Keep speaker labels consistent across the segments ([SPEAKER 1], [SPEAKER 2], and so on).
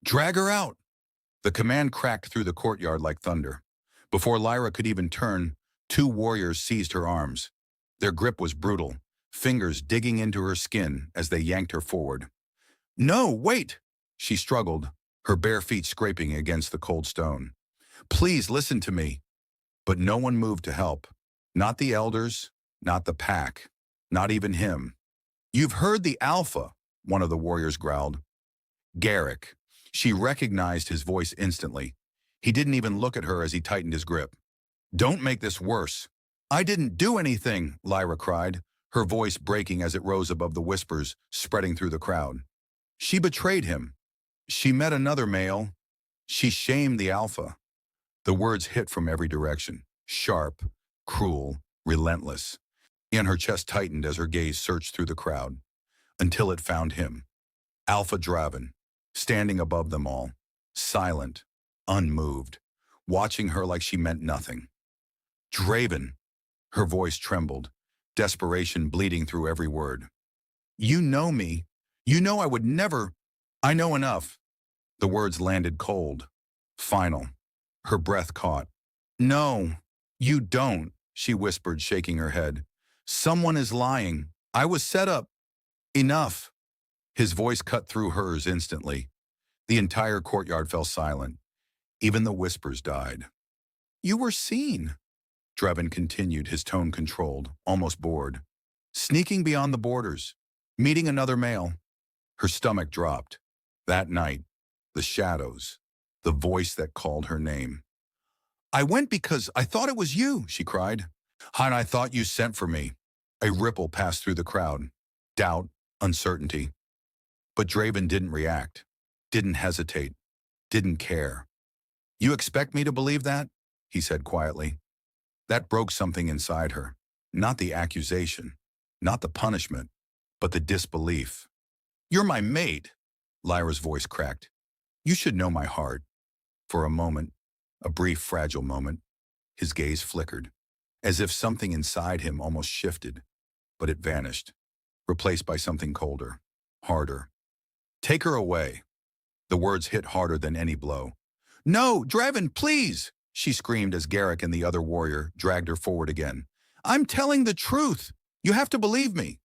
[SPEAKER 1] Drag her out! The command cracked through the courtyard like thunder. Before Lyra could even turn, two warriors seized her arms. Their grip was brutal, fingers digging into her skin as they yanked her forward. No, wait! She struggled, her bare feet scraping against the cold stone. Please listen to me. But no one moved to help. Not the elders, not the pack, not even him. You've heard the Alpha, one of the warriors growled. Garrick. She recognized his voice instantly. He didn't even look at her as he tightened his grip. Don't make this worse. I didn't do anything, Lyra cried, her voice breaking as it rose above the whispers spreading through the crowd. She betrayed him. She met another male. She shamed the Alpha. The words hit from every direction, sharp, cruel, relentless. And her chest tightened as her gaze searched through the crowd, until it found him. Alpha Draven, standing above them all, silent, unmoved, watching her like she meant nothing. Draven, her voice trembled, desperation bleeding through every word. You know me. You know I would never. I know enough. The words landed cold, final. Her breath caught. No, you don't, she whispered, shaking her head. Someone is lying. I was set up. Enough. His voice cut through hers instantly. The entire courtyard fell silent. Even the whispers died. You were seen, Draven continued, his tone controlled, almost bored. Sneaking beyond the borders, meeting another male. Her stomach dropped. That night, the shadows, the voice that called her name. I went because I thought it was you, she cried. And I thought you sent for me. A ripple passed through the crowd. Doubt, uncertainty. But Draven didn't react, didn't hesitate, didn't care. You expect me to believe that? He said quietly. That broke something inside her. Not the accusation, not the punishment, but the disbelief. You're my mate, Lyra's voice cracked. You should know my heart. For a moment, a brief, fragile moment, his gaze flickered, as if something inside him almost shifted, but it vanished, replaced by something colder, harder. Take her away. The words hit harder than any blow. No, Draven, please, she screamed as Garrick and the other warrior dragged her forward again. I'm telling the truth. You have to believe me.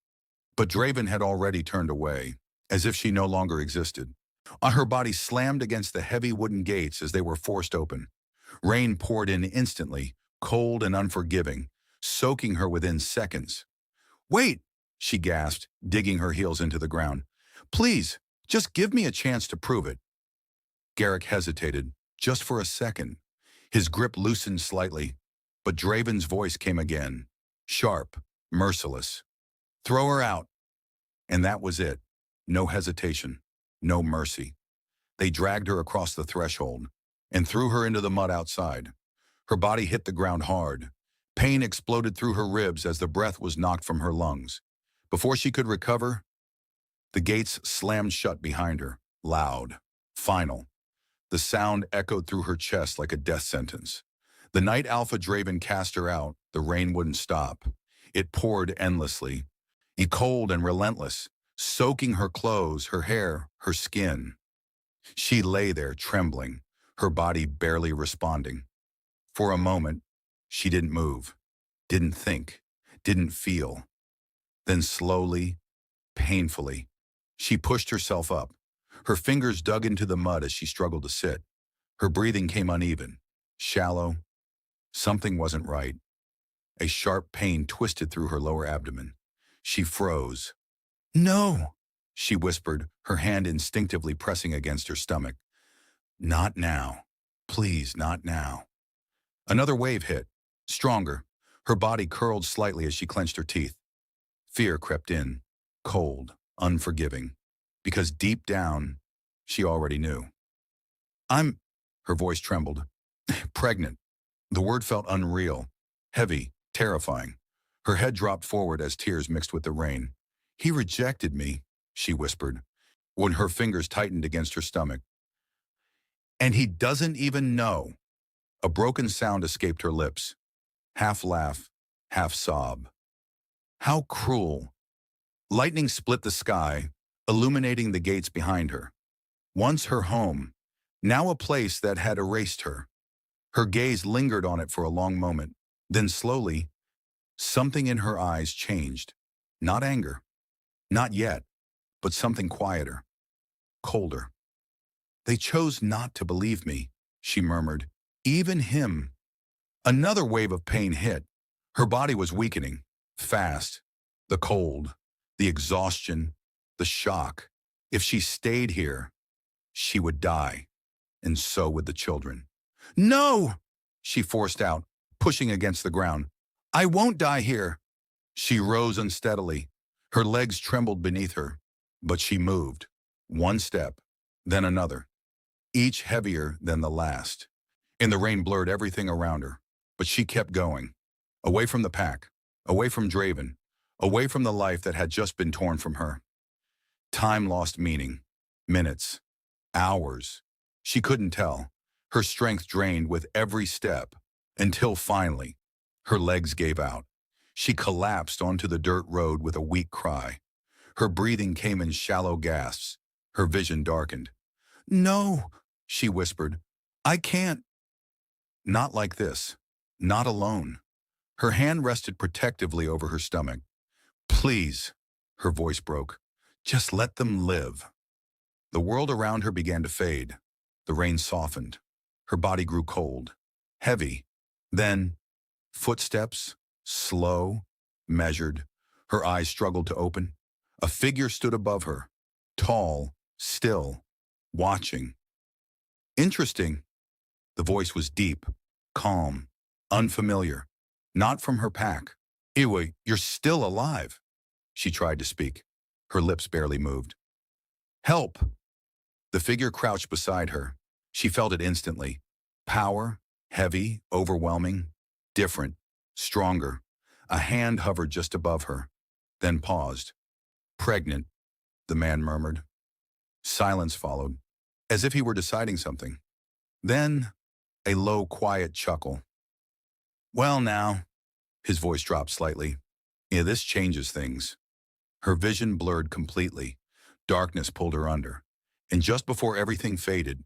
[SPEAKER 1] But Draven had already turned away, as if she no longer existed. Her body slammed against the heavy wooden gates as they were forced open. Rain poured in instantly, cold and unforgiving, soaking her within seconds. Wait, she gasped, digging her heels into the ground. Please, just give me a chance to prove it. Garrick hesitated, just for a second. His grip loosened slightly, but Draven's voice came again, sharp, merciless. Throw her out. And that was it. No hesitation, no mercy. They dragged her across the threshold and threw her into the mud outside. Her body hit the ground hard. Pain exploded through her ribs as the breath was knocked from her lungs. Before she could recover, the gates slammed shut behind her, loud, final. The sound echoed through her chest like a death sentence. The night Alpha Draven cast her out, the rain wouldn't stop. It poured endlessly, cold and relentless, soaking her clothes, her hair, her skin. She lay there trembling, her body barely responding. For a moment, she didn't move, didn't think, didn't feel. Then slowly, painfully, she pushed herself up. Her fingers dug into the mud as she struggled to sit. Her breathing came uneven, shallow. Something wasn't right. A sharp pain twisted through her lower abdomen. She froze. No, she whispered, her hand instinctively pressing against her stomach. Not now. Please, not now. Another wave hit, stronger. Her body curled slightly as she clenched her teeth. Fear crept in, cold, unforgiving, because deep down, she already knew. Her voice trembled, pregnant. The word felt unreal, heavy, terrifying. Her head dropped forward as tears mixed with the rain. He rejected me, she whispered, when her fingers tightened against her stomach. And he doesn't even know. A broken sound escaped her lips, half laugh, half sob. How cruel. Lightning split the sky, illuminating the gates behind her. Once her home, now a place that had erased her. Her gaze lingered on it for a long moment. Then slowly, something in her eyes changed. Not anger, not yet, but something quieter, colder. They chose not to believe me, she murmured. Even him. Another wave of pain hit. Her body was weakening, fast. The cold, the exhaustion, the shock. If she stayed here, she would die, and so would the children. No, she forced out, pushing against the ground. I won't die here. She rose unsteadily. Her legs trembled beneath her, but she moved. One step, then another, each heavier than the last. And the rain blurred everything around her, but she kept going. Away from the pack, away from Draven, away from the life that had just been torn from her. Time lost meaning. Minutes, hours. She couldn't tell. Her strength drained with every step, until finally, her legs gave out. She collapsed onto the dirt road with a weak cry. Her breathing came in shallow gasps. Her vision darkened. No, she whispered. I can't. Not like this. Not alone. Her hand rested protectively over her stomach. Please, her voice broke. Just let them live. The world around her began to fade. The rain softened. Her body grew cold, heavy. Then, footsteps, slow, measured. Her eyes struggled to open. A figure stood above her, tall, still, watching. Interesting. The voice was deep, calm, unfamiliar. Not from her pack. Iwe, you're still alive. She tried to speak. Her lips barely moved. Help! The figure crouched beside her. She felt it instantly. Power, heavy, overwhelming, different, stronger. A hand hovered just above her, then paused. Pregnant, the man murmured. Silence followed, as if he were deciding something. Then, a low, quiet chuckle. Well now, his voice dropped slightly. Yeah, this changes things. Her vision blurred completely. Darkness pulled her under. And just before everything faded,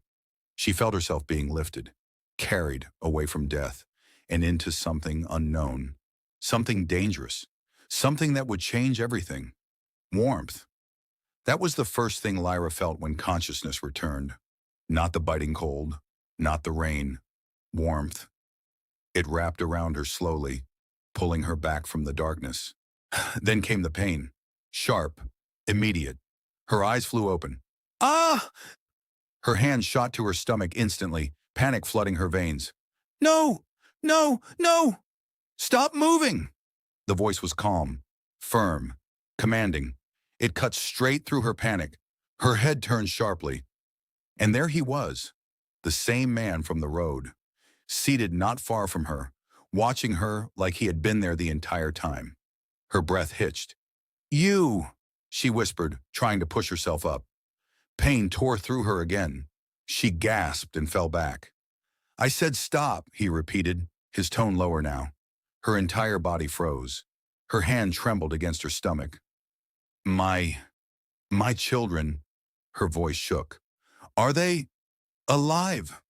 [SPEAKER 1] she felt herself being lifted, carried away from death, and into something unknown, something dangerous, something that would change everything. Warmth. That was the first thing Lyra felt when consciousness returned. Not the biting cold, not the rain. Warmth. It wrapped around her slowly, pulling her back from the darkness. Then came the pain. Sharp, immediate. Her eyes flew open. Ah! Her hand shot to her stomach instantly, panic flooding her veins. No! No! No! Stop moving! The voice was calm, firm, commanding. It cut straight through her panic. Her head turned sharply. And there he was, the same man from the road, seated not far from her, watching her like he had been there the entire time. Her breath hitched. You, she whispered, trying to push herself up. Pain tore through her again. She gasped and fell back. I said stop, he repeated, his tone lower now. Her entire body froze. Her hand trembled against her stomach. My children, her voice shook. Are they alive?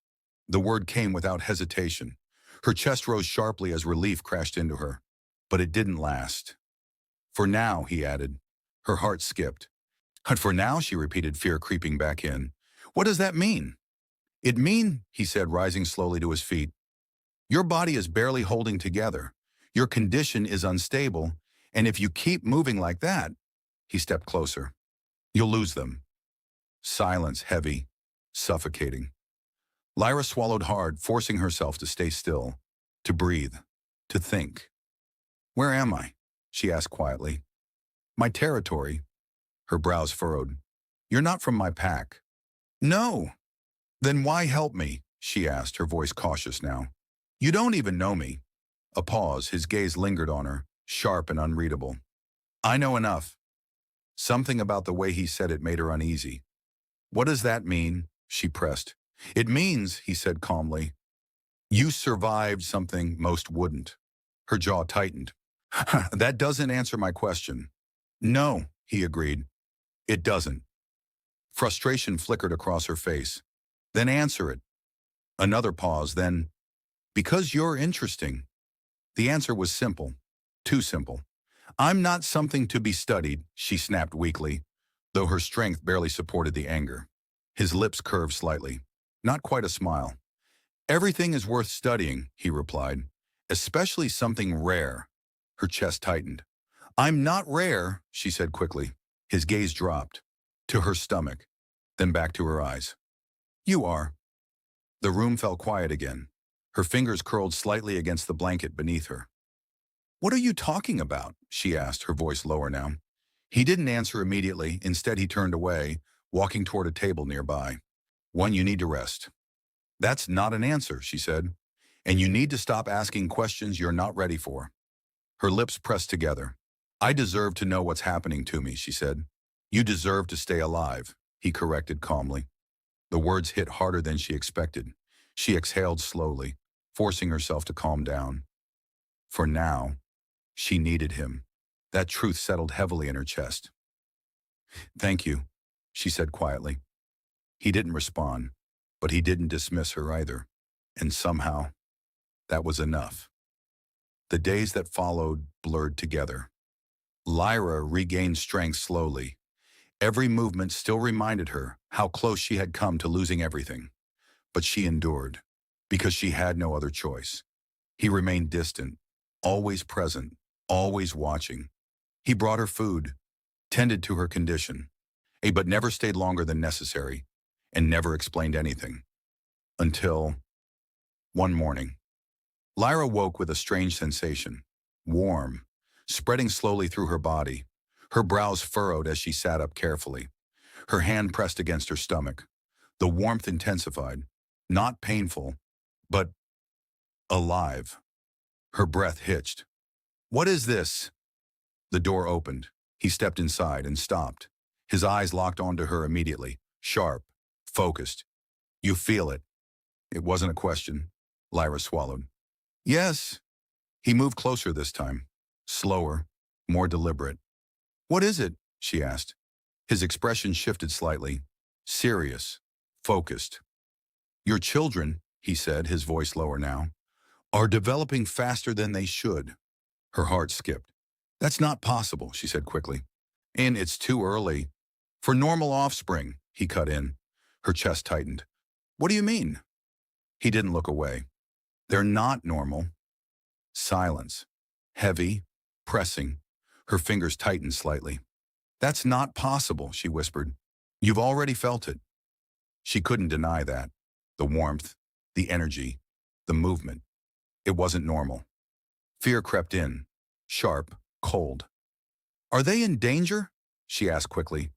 [SPEAKER 1] The word came without hesitation. Her chest rose sharply as relief crashed into her. But it didn't last. For now, he added. Her heart skipped. And for now, she repeated, fear creeping back in. What does that mean? It mean, he said, rising slowly to his feet. Your body is barely holding together. Your condition is unstable, and if you keep moving like that, he stepped closer, you'll lose them. Silence, heavy, suffocating. Lyra swallowed hard, forcing herself to stay still, to breathe, to think. Where am I? She asked quietly. My territory. Her brows furrowed. You're not from my pack. No. Then why help me? She asked, her voice cautious now. You don't even know me. A pause, his gaze lingered on her, sharp and unreadable. I know enough. Something about the way he said it made her uneasy. What does that mean? She pressed. It means, he said calmly, you survived something most wouldn't. Her jaw tightened. That doesn't answer my question. No, he agreed. It doesn't. Frustration flickered across her face. Then answer it. Another pause, then, because you're interesting. The answer was simple. Too simple. I'm not something to be studied, she snapped weakly, though her strength barely supported the anger. His lips curved slightly. Not quite a smile. Everything is worth studying, he replied, especially something rare. Her chest tightened. I'm not rare, she said quickly. His gaze dropped. To her stomach, then back to her eyes. You are. The room fell quiet again. Her fingers curled slightly against the blanket beneath her. What are you talking about? She asked, her voice lower now. He didn't answer immediately. Instead, he turned away, walking toward a table nearby. One, you need to rest. That's not an answer, she said. And you need to stop asking questions you're not ready for. Her lips pressed together. I deserve to know what's happening to me, she said. You deserve to stay alive, he corrected calmly. The words hit harder than she expected. She exhaled slowly, forcing herself to calm down. For now, she needed him. That truth settled heavily in her chest. Thank you, she said quietly. He didn't respond, but he didn't dismiss her either. And somehow, that was enough. The days that followed blurred together. Lyra regained strength slowly. Every movement still reminded her how close she had come to losing everything. But she endured, because she had no other choice. He remained distant, always present, always watching. He brought her food, tended to her condition, but never stayed longer than necessary, and never explained anything. Until one morning, Lyra woke with a strange sensation, warm, spreading slowly through her body. Her brows furrowed as she sat up carefully. Her hand pressed against her stomach. The warmth intensified, not painful, but alive. Her breath hitched. What is this? The door opened. He stepped inside and stopped. His eyes locked onto her immediately, sharp, focused. You feel it. It wasn't a question. Lyra swallowed. Yes. He moved closer this time, slower, more deliberate. What is it? She asked. His expression shifted slightly, serious, focused. Your children, he said, his voice lower now, are developing faster than they should. Her heart skipped. That's not possible, she said quickly. And it's too early. For normal offspring, he cut in. Her chest tightened. What do you mean? He didn't look away. They're not normal. Silence. Heavy, pressing. Her fingers tightened slightly. That's not possible, she whispered. You've already felt it. She couldn't deny that. The warmth, the energy, the movement. It wasn't normal. Fear crept in, sharp, cold. Are they in danger? She asked quickly.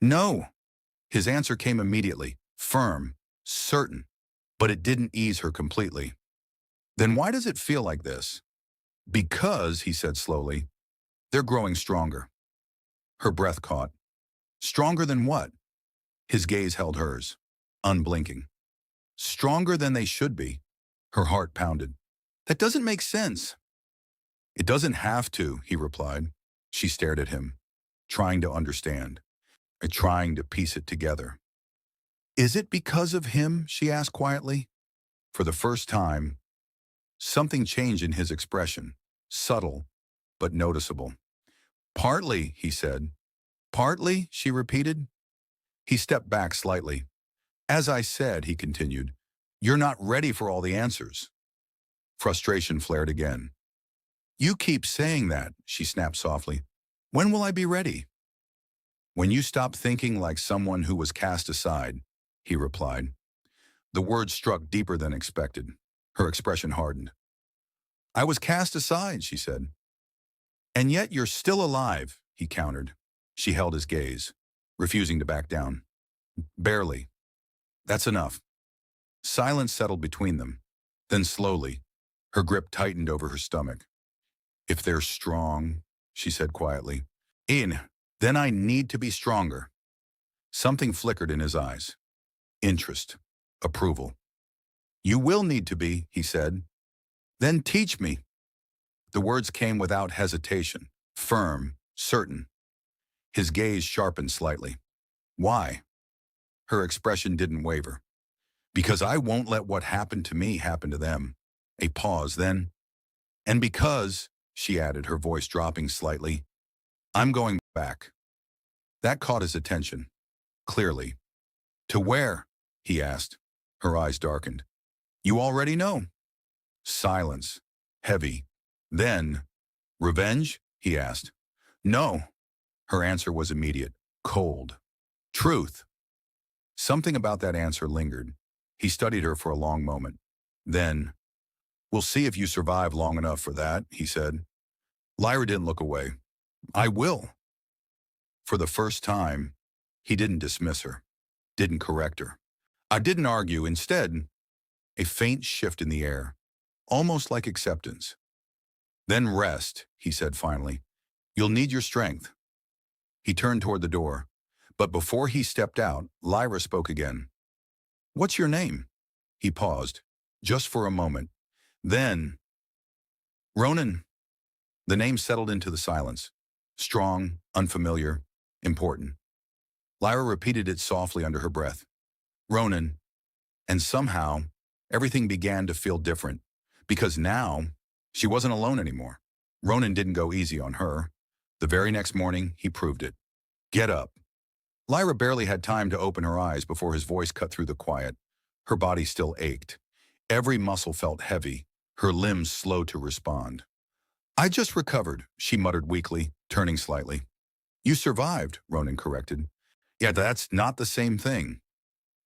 [SPEAKER 1] No. His answer came immediately, firm, certain, but it didn't ease her completely. Then why does it feel like this? Because, he said slowly, they're growing stronger. Her breath caught. Stronger than what? His gaze held hers, unblinking. Stronger than they should be. Her heart pounded. That doesn't make sense. It doesn't have to, he replied. She stared at him, trying to understand, trying to piece it together. Is it because of him? She asked quietly. For the first time, something changed in his expression, subtle but noticeable. Partly, he said. Partly, she repeated. He stepped back slightly. As I said, he continued, you're not ready for all the answers. Frustration flared again. You keep saying that, she snapped softly. When will I be ready? When you stop thinking like someone who was cast aside, he replied. The words struck deeper than expected. Her expression hardened. I was cast aside, she said. And yet you're still alive, he countered. She held his gaze, refusing to back down. Barely. That's enough. Silence settled between them. Then slowly, her grip tightened over her stomach. If they're strong, she said quietly, then I need to be stronger. Something flickered in his eyes. Interest. Approval. You will need to be, he said. Then teach me. The words came without hesitation, firm, certain. His gaze sharpened slightly. Why? Her expression didn't waver. Because I won't let what happened to me happen to them. A pause, then. And because, she added, her voice dropping slightly, I'm going back. That caught his attention, clearly. To where? He asked. Her eyes darkened. You already know. Silence. Heavy. Then, revenge? He asked. No. Her answer was immediate. Cold. Truth. Something about that answer lingered. He studied her for a long moment. Then, we'll see if you survive long enough for that, he said. Lyra didn't look away. I will. For the first time, he didn't dismiss her, didn't correct her. I didn't argue. Instead, a faint shift in the air, almost like acceptance. Then rest, he said finally. You'll need your strength. He turned toward the door, but before he stepped out, Lyra spoke again. What's your name? He paused, just for a moment. Then, Ronan. The name settled into the silence. Strong, unfamiliar, important. Lyra repeated it softly under her breath. Ronan. And somehow, everything began to feel different, because now, she wasn't alone anymore. Ronan didn't go easy on her. The very next morning, he proved it. Get up. Lyra barely had time to open her eyes before his voice cut through the quiet. Her body still ached. Every muscle felt heavy, her limbs slow to respond. I just recovered, she muttered weakly, turning slightly. You survived, Ronan corrected. Yeah, that's not the same thing.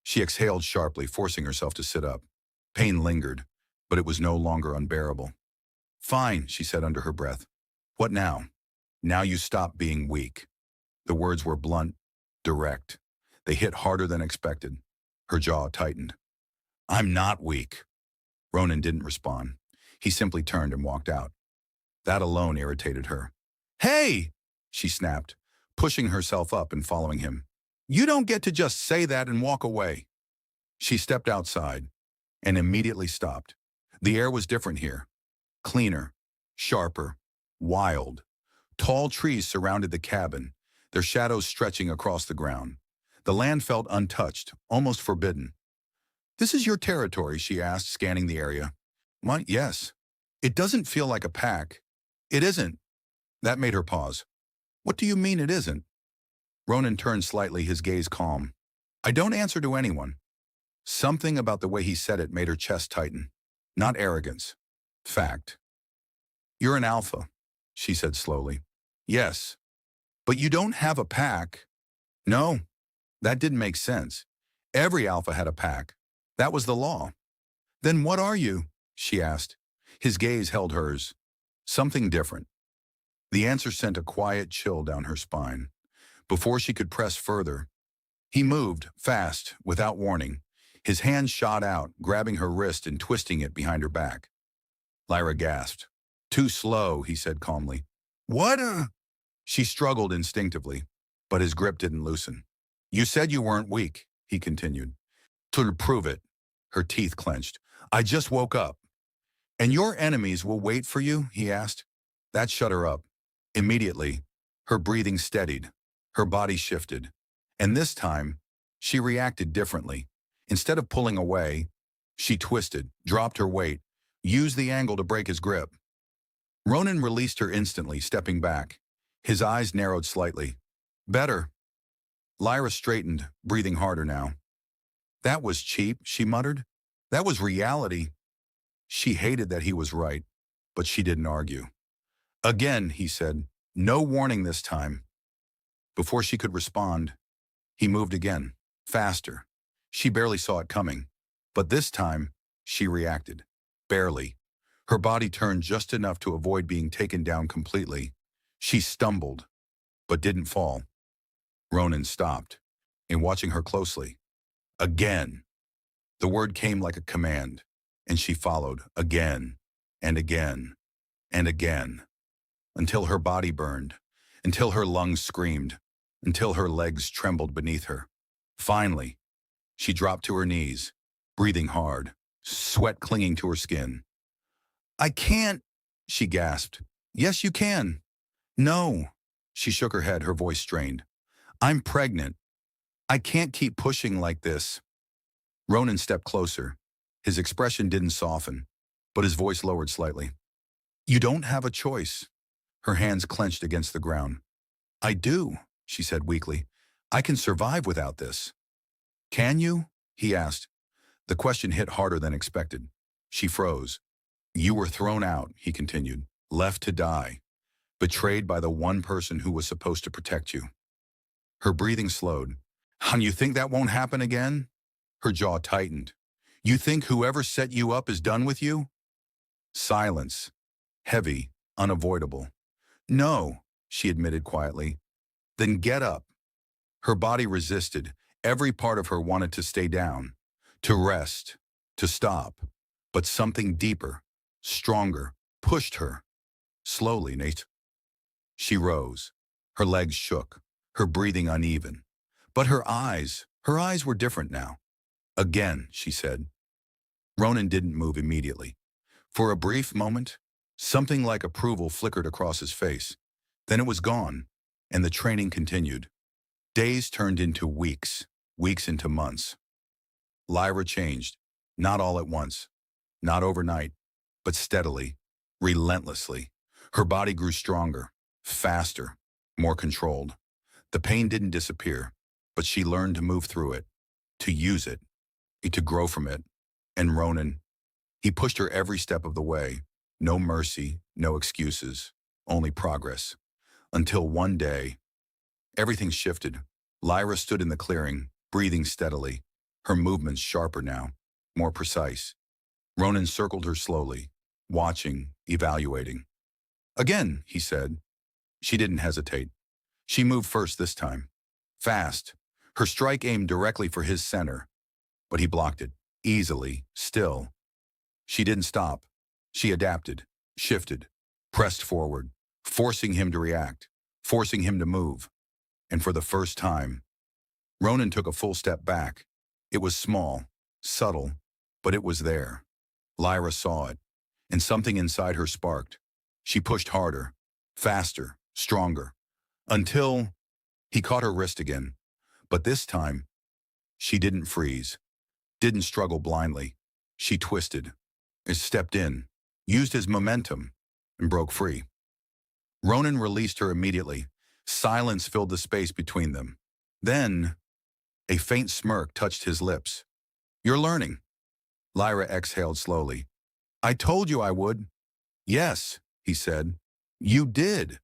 [SPEAKER 1] She exhaled sharply, forcing herself to sit up. Pain lingered, but it was no longer unbearable. Fine, she said under her breath. What now? Now you stop being weak. The words were blunt, direct. They hit harder than expected. Her jaw tightened. I'm not weak. Ronan didn't respond. He simply turned and walked out. That alone irritated her. Hey, she snapped, pushing herself up and following him. You don't get to just say that and walk away. She stepped outside and immediately stopped. The air was different here. Cleaner, sharper, wild. Tall trees surrounded the cabin, their shadows stretching across the ground. The land felt untouched, almost forbidden. This is your territory, she asked, scanning the area. What? Yes. It doesn't feel like a pack. It isn't. That made her pause. What do you mean it isn't? Ronan turned slightly, his gaze calm. I don't answer to anyone. Something about the way he said it made her chest tighten. Not arrogance. Fact. You're an alpha, she said slowly. Yes. But you don't have a pack. No. That didn't make sense. Every alpha had a pack. That was the law. Then what are you? She asked. His gaze held hers. Something different. The answer sent a quiet chill down her spine. Before she could press further, he moved, fast, without warning. His hand shot out, grabbing her wrist and twisting it behind her back. Lyra gasped. Too slow, he said calmly. What? She struggled instinctively, but his grip didn't loosen. You said you weren't weak, he continued. To prove it, her teeth clenched. I just woke up. And your enemies will wait for you, he asked. That shut her up. Immediately, her breathing steadied. Her body shifted. And this time, she reacted differently. Instead of pulling away, she twisted, dropped her weight, used the angle to break his grip. Ronan released her instantly, stepping back. His eyes narrowed slightly. Better. Lyra straightened, breathing harder now. That was cheap, she muttered. That was reality. She hated that he was right, but she didn't argue. Again, he said, no warning this time. Before she could respond, he moved again, faster. She barely saw it coming, but this time, she reacted. Barely. Her body turned just enough to avoid being taken down completely. She stumbled, but didn't fall. Ronan stopped, and watching her closely. Again. The word came like a command, and she followed again, and again, and again, until her body burned, until her lungs screamed, until her legs trembled beneath her. Finally, she dropped to her knees, breathing hard, sweat clinging to her skin. I can't, she gasped. Yes, you can. No. She shook her head, her voice strained. I'm pregnant. I can't keep pushing like this. Ronan stepped closer. His expression didn't soften, but his voice lowered slightly. You don't have a choice. Her hands clenched against the ground. I do, she said weakly. I can survive without this. Can you? He asked. The question hit harder than expected. She froze. You were thrown out, he continued, left to die, betrayed by the one person who was supposed to protect you. Her breathing slowed. And you think that won't happen again? Her jaw tightened. You think whoever set you up is done with you? Silence. Heavy, unavoidable. No, she admitted quietly. Then get up. Her body resisted. Every part of her wanted to stay down, to rest, to stop. But something deeper, stronger, pushed her. Slowly, Nate. She rose. Her legs shook, her breathing uneven. But her eyes were different now. Again, she said. Ronan didn't move immediately. For a brief moment, something like approval flickered across his face. Then it was gone, and the training continued. Days turned into weeks, weeks into months. Lyra changed, not all at once, not overnight, but steadily, relentlessly. Her body grew stronger, faster, more controlled. The pain didn't disappear, but she learned to move through it, to use it, to grow from it. And Ronan, he pushed her every step of the way. No mercy, no excuses, only progress. Until one day, everything shifted. Lyra stood in the clearing, breathing steadily, her movements sharper now, more precise. Ronan circled her slowly, watching, evaluating. Again, he said. She didn't hesitate. She moved first this time. Fast. Her strike aimed directly for his center, but he blocked it, easily, still. She didn't stop. She adapted, shifted, pressed forward, forcing him to react, forcing him to move. And for the first time, Ronan took a full step back. It was small, subtle, but it was there. Lyra saw it, and something inside her sparked. She pushed harder, faster, stronger, until he caught her wrist again. But this time, she didn't freeze, didn't struggle blindly. She twisted, stepped in, used his momentum, and broke free. Ronan released her immediately. Silence filled the space between them. Then, a faint smirk touched his lips. You're learning. Lyra exhaled slowly. I told you I would. Yes, he said. You did.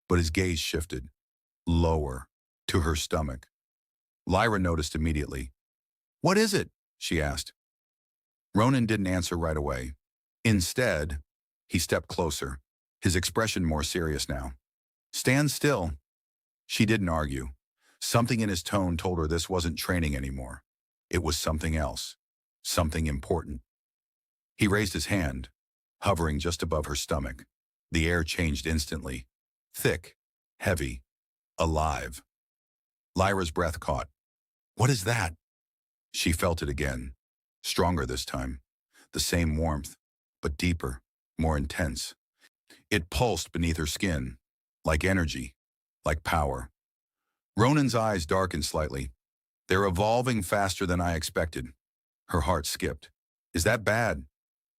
[SPEAKER 1] But his gaze shifted, lower, to her stomach. Lyra noticed immediately. What is it? She asked. Ronan didn't answer right away. Instead, he stepped closer, his expression more serious now. Stand still. She didn't argue. Something in his tone told her this wasn't training anymore. It was something else, something important. He raised his hand, hovering just above her stomach. The air changed instantly. Thick, heavy, alive. Lyra's breath caught. What is that? She felt it again, stronger this time. The same warmth, but deeper, more intense. It pulsed beneath her skin, like energy, like power. Ronan's eyes darkened slightly. They're evolving faster than I expected. Her heart skipped. Is that bad?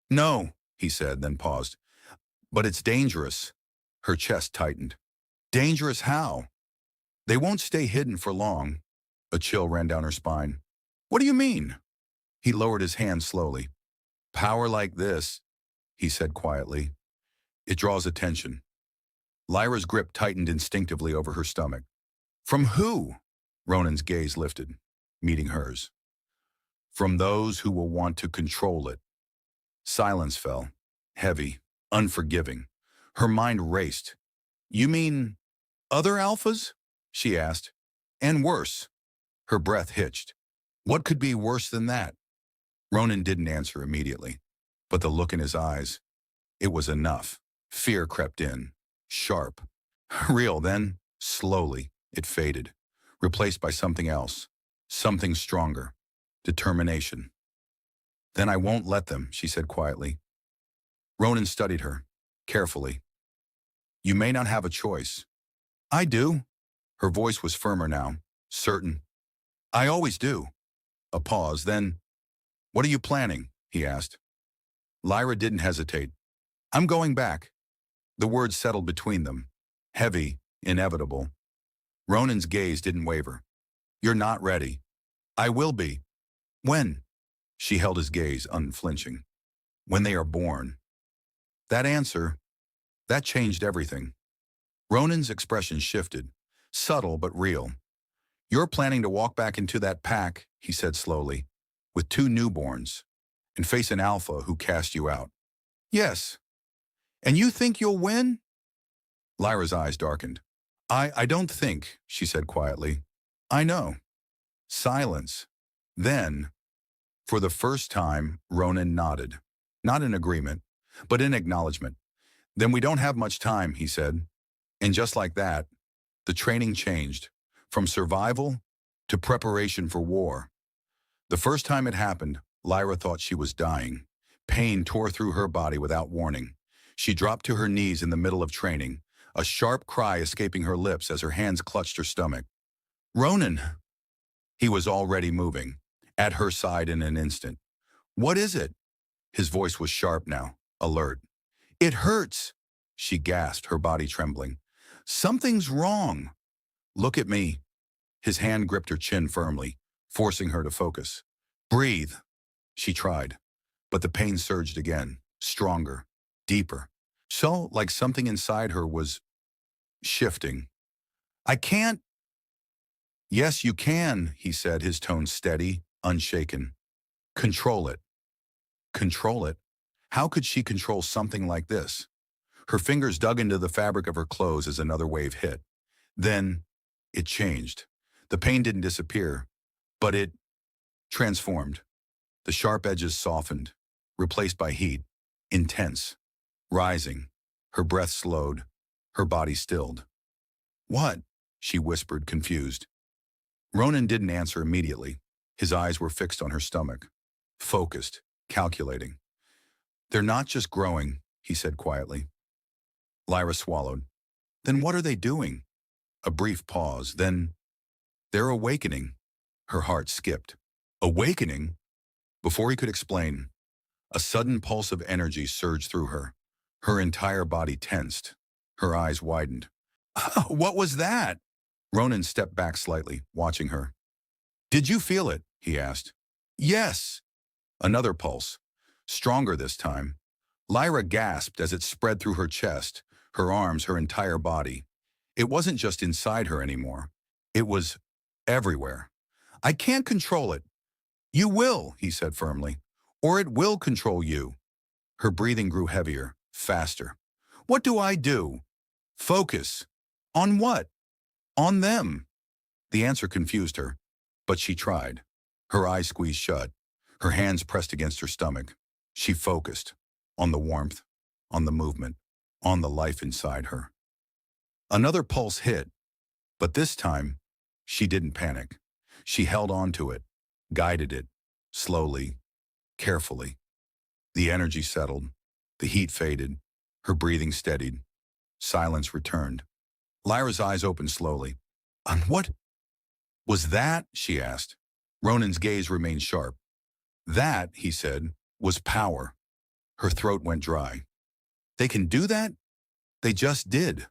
[SPEAKER 1] No, he said, then paused. But it's dangerous. Her chest tightened. Dangerous how? They won't stay hidden for long. A chill ran down her spine. What do you mean? He lowered his hand slowly. Power like this, he said quietly. It draws attention. Lyra's grip tightened instinctively over her stomach. From who? Ronan's gaze lifted, meeting hers. From those who will want to control it. Silence fell, heavy, unforgiving. Her mind raced. You mean other alphas? She asked. And worse. Her breath hitched. What could be worse than that? Ronan didn't answer immediately, but the look in his eyes, it was enough. Fear crept in, sharp. Real then, slowly, it faded, replaced by something else, something stronger, determination. Then I won't let them, she said quietly. Ronan studied her, carefully. You may not have a choice. I do. Her voice was firmer now, certain. I always do. A pause, then, what are you planning? He asked. Lyra didn't hesitate. I'm going back. The words settled between them. Heavy, inevitable. Ronan's gaze didn't waver. You're not ready. I will be. When? She held his gaze, unflinching. When they are born. That answer, that changed everything. Ronan's expression shifted, subtle but real. You're planning to walk back into that pack, he said slowly, with 2 newborns, and face an alpha who cast you out. Yes. And you think you'll win? Lyra's eyes darkened. I don't think, she said quietly. I know. Silence. Then, for the first time, Ronan nodded. Not in agreement, but in acknowledgement. Then we don't have much time, he said. And just like that, the training changed, from survival to preparation for war. The first time it happened, Lyra thought she was dying. Pain tore through her body without warning. She dropped to her knees in the middle of training, a sharp cry escaping her lips as her hands clutched her stomach. Ronan! He was already moving, at her side in an instant. What is it? His voice was sharp now, alert. It hurts, she gasped, her body trembling. Something's wrong. Look at me. His hand gripped her chin firmly, forcing her to focus. Breathe. She tried, but the pain surged again, stronger, deeper. So, like something inside her was shifting. I can't. Yes, you can, he said, his tone steady, unshaken. Control it. Control it? How could she control something like this? Her fingers dug into the fabric of her clothes as another wave hit. Then, it changed. The pain didn't disappear, but it transformed. The sharp edges softened, replaced by heat, intense, rising. Her breath slowed, her body stilled. What? She whispered, confused. Ronan didn't answer immediately. His eyes were fixed on her stomach, focused, calculating. They're not just growing, he said quietly. Lyra swallowed. Then what are they doing? A brief pause, then, they're awakening. Her heart skipped. Awakening? Before he could explain, a sudden pulse of energy surged through her. Her entire body tensed. Her eyes widened. What was that? Ronan stepped back slightly, watching her. Did you feel it? He asked. Yes. Another pulse, stronger this time. Lyra gasped as it spread through her chest, her arms, her entire body. It wasn't just inside her anymore. It was everywhere. I can't control it. You will, he said firmly, or it will control you. Her breathing grew heavier, faster. What do I do? Focus. On what? On them. The answer confused her, but she tried. Her eyes squeezed shut, her hands pressed against her stomach. She focused on the warmth, on the movement, on the life inside her. Another pulse hit, but this time, she didn't panic. She held on to it, guided it, slowly, carefully. The energy settled, the heat faded, her breathing steadied. Silence returned. Lyra's eyes opened slowly. On what was that? She asked. Ronan's gaze remained sharp. That, he said, was power. Her throat went dry. They can do that? They just did.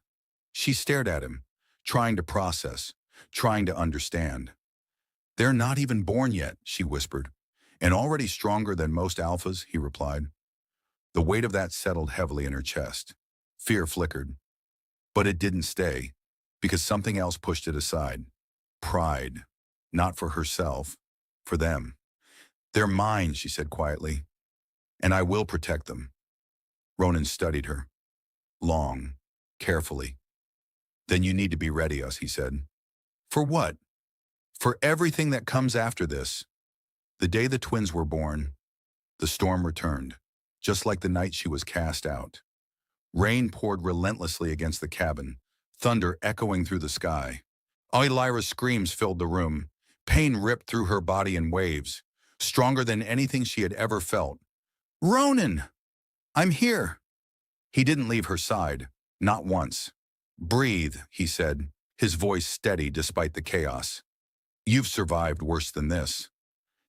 [SPEAKER 1] She stared at him, trying to process, trying to understand. They're not even born yet, she whispered. And already stronger than most alphas, he replied. The weight of that settled heavily in her chest. Fear flickered. But it didn't stay, because something else pushed it aside. Pride. Not for herself, for them. They're mine, she said quietly. And I will protect them. Ronan studied her. Long, carefully. Then you need to be ready, he said. For what? For everything that comes after this. The day the twins were born, the storm returned, just like the night she was cast out. Rain poured relentlessly against the cabin, thunder echoing through the sky. Lyra's screams filled the room. Pain ripped through her body in waves, stronger than anything she had ever felt. Ronan! I'm here! He didn't leave her side, not once. Breathe, he said, his voice steady despite the chaos. You've survived worse than this.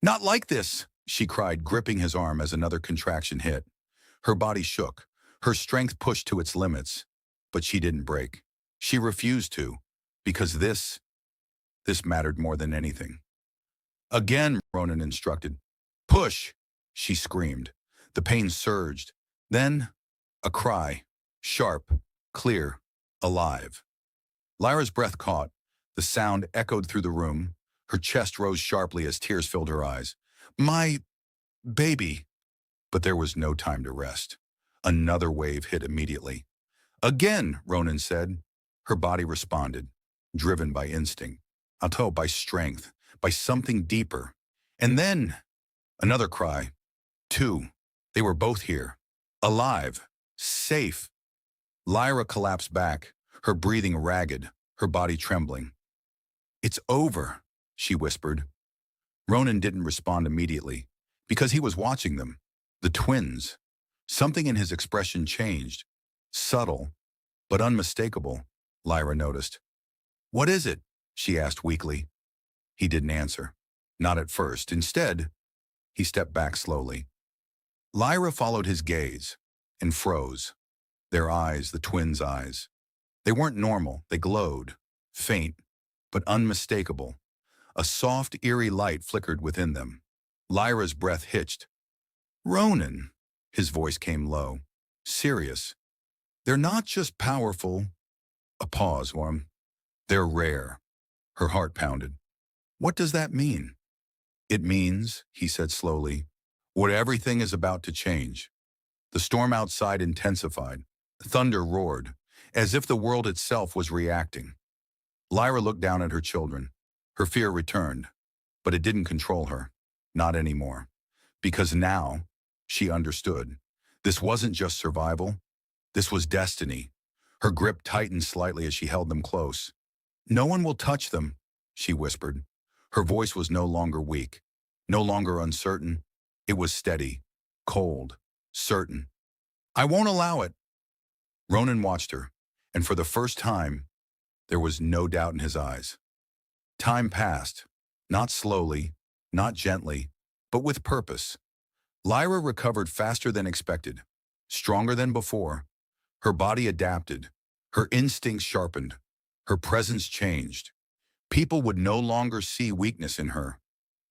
[SPEAKER 1] Not like this, she cried, gripping his arm as another contraction hit. Her body shook, her strength pushed to its limits, but she didn't break. She refused to, because this mattered more than anything. Again, Ronan instructed. Push, she screamed. The pain surged. Then, a cry, sharp, clear, alive. Lyra's breath caught. The sound echoed through the room. Her chest rose sharply as tears filled her eyes. My baby. But there was no time to rest. Another wave hit immediately. Again, Ronan said. Her body responded, driven by instinct. I'll tell, by strength, by something deeper. And then, another cry. Two. They were both here. Alive. Safe. Lyra collapsed back, her breathing ragged, her body trembling. It's over, she whispered. Ronan didn't respond immediately, because he was watching them. The twins. Something in his expression changed. Subtle, but unmistakable, Lyra noticed. What is it? She asked weakly. He didn't answer. Not at first. Instead, he stepped back slowly. Lyra followed his gaze and froze. Their eyes, the twins' eyes. They weren't normal. They glowed, faint, but unmistakable. A soft, eerie light flickered within them. Lyra's breath hitched. Ronan, his voice came low, serious. They're not just powerful. A pause, Worm. They're rare. Her heart pounded. What does that mean? It means, he said slowly, what everything is about to change. The storm outside intensified. Thunder roared, as if the world itself was reacting. Lyra looked down at her children. Her fear returned, but it didn't control her. Not anymore. Because now, she understood. This wasn't just survival. This was destiny. Her grip tightened slightly as she held them close. No one will touch them, she whispered. Her voice was no longer weak, no longer uncertain. It was steady, cold, certain. I won't allow it. Ronan watched her, and for the first time, there was no doubt in his eyes. Time passed, not slowly, not gently, but with purpose. Lyra recovered faster than expected, stronger than before. Her body adapted, her instincts sharpened, her presence changed. People would no longer see weakness in her,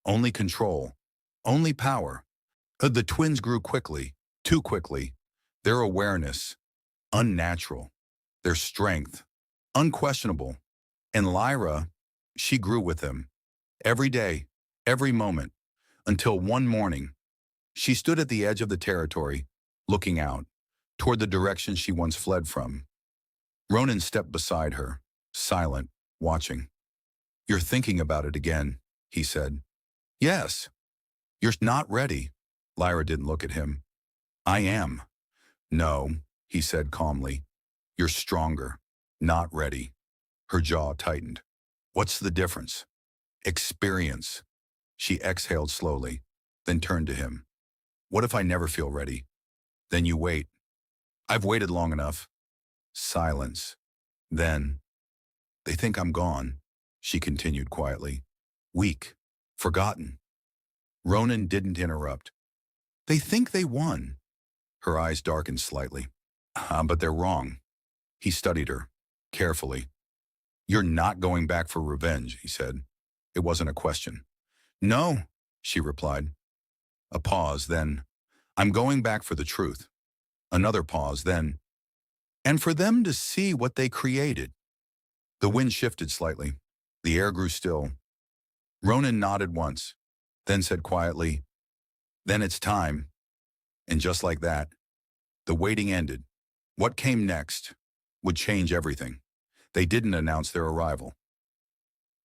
[SPEAKER 1] only control, only power. The twins grew quickly, too quickly. Their awareness, unnatural. Their strength, unquestionable. And Lyra, she grew with them. Every day, every moment, until one morning, she stood at the edge of the territory, looking out, toward the direction she once fled from. Ronan stepped beside her, silent, watching. You're thinking about it again, he said. Yes. You're not ready. Lyra didn't look at him. I am. No, he said calmly. You're stronger, not ready. Her jaw tightened. What's the difference? Experience. She exhaled slowly, then turned to him. What if I never feel ready? Then you wait. I've waited long enough. Silence. Then, they think I'm gone, she continued quietly. Weak. Forgotten. Ronan didn't interrupt. They think they won. Her eyes darkened slightly. But they're wrong. He studied her, carefully. You're not going back for revenge, he said. It wasn't a question. No, she replied. A pause, then, I'm going back for the truth. Another pause, then, and for them to see what they created. The wind shifted slightly. The air grew still. Ronan nodded once, then said quietly, then it's time. And just like that, the waiting ended. What came next would change everything. They didn't announce their arrival.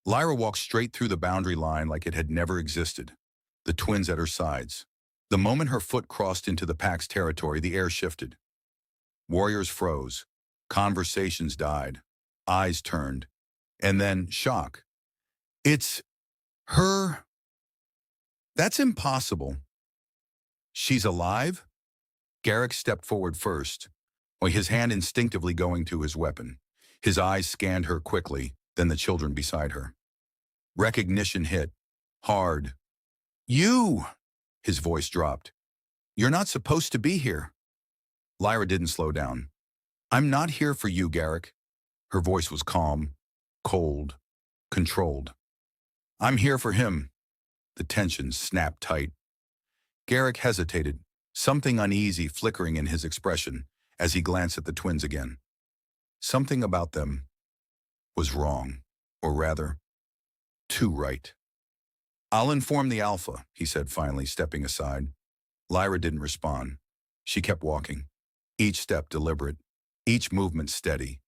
[SPEAKER 1] Lyra walked straight through the boundary line like it had never existed, the twins at her sides. The moment her foot crossed into the pack's territory, the air shifted. Warriors froze. Conversations died. Eyes turned. And then shock. It's her. That's impossible. She's alive? Garrick stepped forward first, his hand instinctively going to his weapon. His eyes scanned her quickly, then the children beside her. Recognition hit. Hard. You! His voice dropped. You're not supposed to be here. Lyra didn't slow down. I'm not here for you, Garrick. Her voice was calm, cold, controlled. I'm here for him. The tension snapped tight. Garrick hesitated, something uneasy flickering in his expression as he glanced at the twins again. Something about them was wrong, or rather, too right. I'll inform the Alpha, he said finally, stepping aside. Lyra didn't respond. She kept walking, each step deliberate, each movement steady.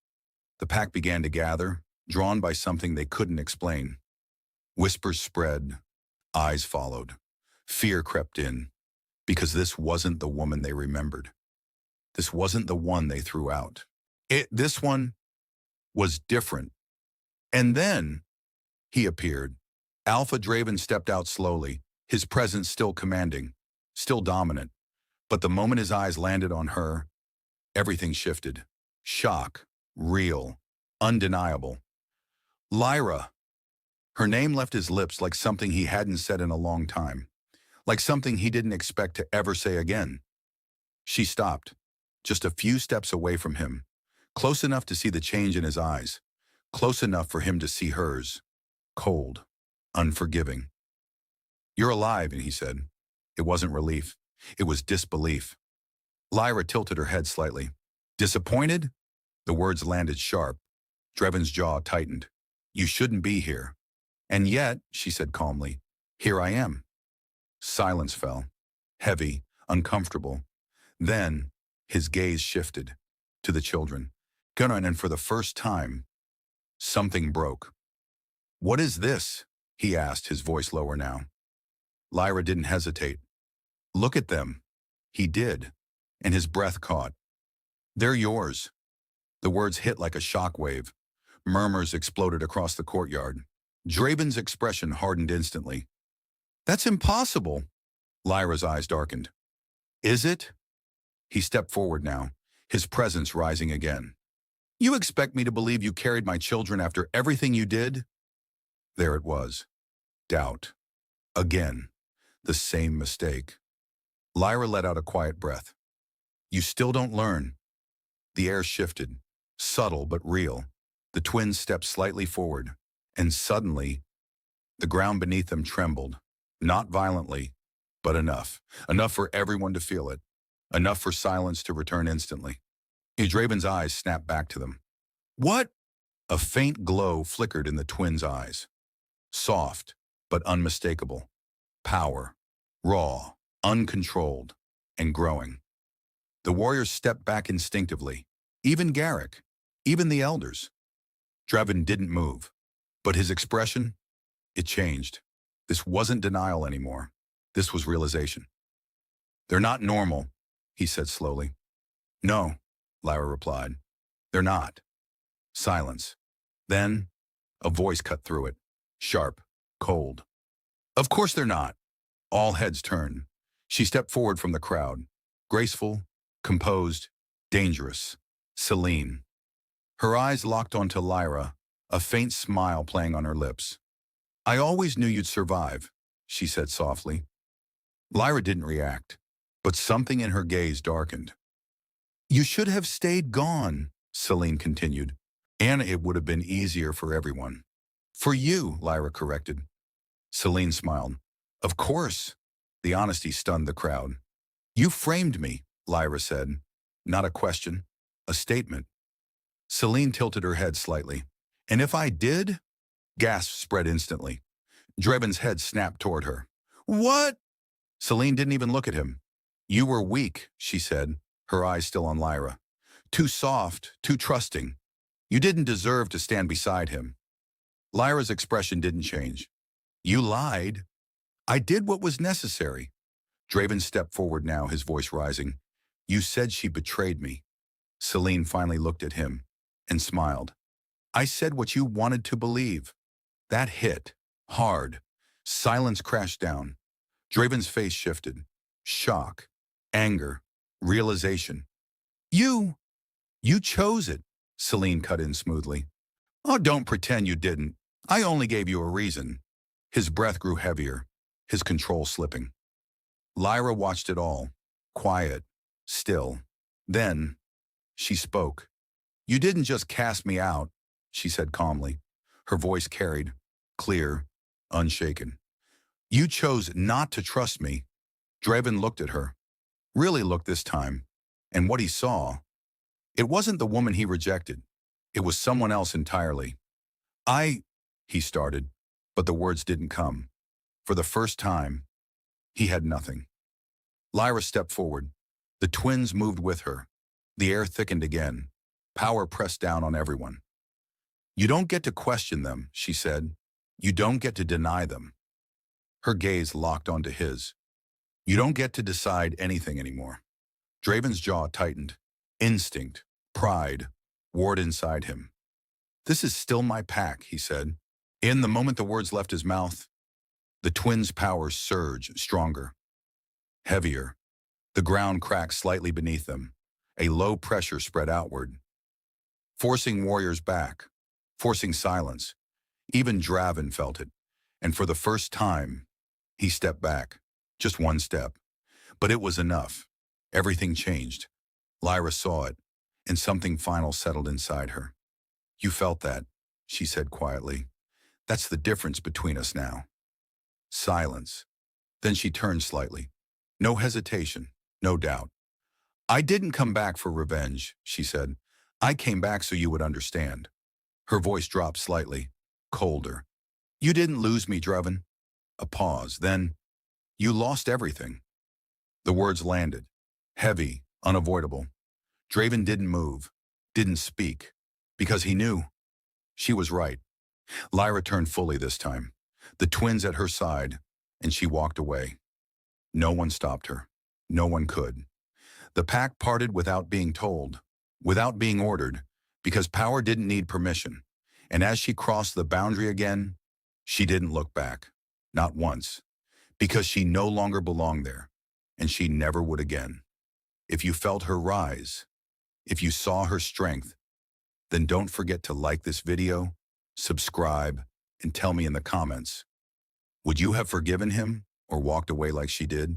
[SPEAKER 1] The pack began to gather, drawn by something they couldn't explain. Whispers spread, eyes followed. Fear crept in, because this wasn't the woman they remembered. This wasn't the one they threw out. This one was different. And then he appeared. Alpha Draven stepped out slowly, his presence still commanding, still dominant. But the moment his eyes landed on her, everything shifted. Shock, real, undeniable. Lyra. Her name left his lips like something he hadn't said in a long time, like something he didn't expect to ever say again. She stopped, just a few steps away from him, close enough to see the change in his eyes, close enough for him to see hers, cold, unforgiving. You're alive, he said. It wasn't relief. It was disbelief. Lyra tilted her head slightly. Disappointed? The words landed sharp. Dreven's jaw tightened. You shouldn't be here. And yet, she said calmly, here I am. Silence fell, heavy, uncomfortable. Then, his gaze shifted to the children. And for the first time, something broke. What is this? He asked, his voice lower now. Lyra didn't hesitate. Look at them. He did, and his breath caught. They're yours. The words hit like a shockwave. Murmurs exploded across the courtyard. Draven's expression hardened instantly. That's impossible. Lyra's eyes darkened. Is it? He stepped forward now, his presence rising again. You expect me to believe you carried my children after everything you did? There it was. Doubt. Again. The same mistake. Lyra let out a quiet breath. You still don't learn. The air shifted, subtle but real. The twins stepped slightly forward, and suddenly, the ground beneath them trembled. Not violently, but enough. Enough for everyone to feel it. Enough for silence to return instantly. Draven's eyes snapped back to them. What? A faint glow flickered in the twins' eyes. Soft, but unmistakable. Power. Raw, uncontrolled, and growing. The warriors stepped back instinctively. Even Garrick. Even the elders. Draven didn't move. But his expression? It changed. This wasn't denial anymore. This was realization. They're not normal, he said slowly. No, Lyra replied. They're not. Silence. Then, a voice cut through it. Sharp, cold. Of course they're not. All heads turned. She stepped forward from the crowd. Graceful, composed, dangerous. Celine. Her eyes locked onto Lyra, a faint smile playing on her lips. I always knew you'd survive, she said softly. Lyra didn't react, but something in her gaze darkened. You should have stayed gone, Celine continued, and it would have been easier for everyone. For you, Lyra corrected. Celine smiled. Of course. The honesty stunned the crowd. You framed me, Lyra said. Not a question, a statement. Celine tilted her head slightly. And if I did? Gasps spread instantly. Draven's head snapped toward her. What? Celine didn't even look at him. You were weak, she said, her eyes still on Lyra. Too soft, too trusting. You didn't deserve to stand beside him. Lyra's expression didn't change. You lied. I did what was necessary. Draven stepped forward now, his voice rising. You said she betrayed me. Celine finally looked at him and smiled. I said what you wanted to believe. That hit. Hard. Silence crashed down. Draven's face shifted. Shock. Anger. Realization. You chose it, Celine cut in smoothly. Oh, don't pretend you didn't. I only gave you a reason. His breath grew heavier, his control slipping. Lyra watched it all, quiet, still. Then, she spoke. You didn't just cast me out, she said calmly. Her voice carried, clear, unshaken. You chose not to trust me. Draven looked at her, really looked this time, and what he saw, it wasn't the woman he rejected. It was someone else entirely. He started, but the words didn't come. For the first time, he had nothing. Lyra stepped forward. The twins moved with her. The air thickened again. Power pressed down on everyone. You don't get to question them, she said. You don't get to deny them. Her gaze locked onto his. You don't get to decide anything anymore. Draven's jaw tightened. Instinct, pride, warred inside him. This is still my pack, he said. In the moment the words left his mouth, the twins' powers surged, stronger, heavier. The ground cracked slightly beneath them. A low pressure spread outward, forcing warriors back, forcing silence. Even Draven felt it, and for the first time, he stepped back, just one step. But it was enough. Everything changed. Lyra saw it, and something final settled inside her. You felt that, she said quietly. That's the difference between us now. Silence. Then she turned slightly. No hesitation, no doubt. I didn't come back for revenge, she said. I came back so you would understand. Her voice dropped slightly, colder. You didn't lose me, Draven. A pause, then, you lost everything. The words landed, heavy, unavoidable. Draven didn't move, didn't speak, because he knew. She was right. Lyra turned fully this time, the twins at her side, and she walked away. No one stopped her. No one could. The pack parted without being told, without being ordered, because power didn't need permission. And as she crossed the boundary again, she didn't look back, not once, because she no longer belonged there, and she never would again. If you felt her rise, if you saw her strength, then don't forget to like this video, subscribe, and tell me in the comments, would you have forgiven him or walked away like she did?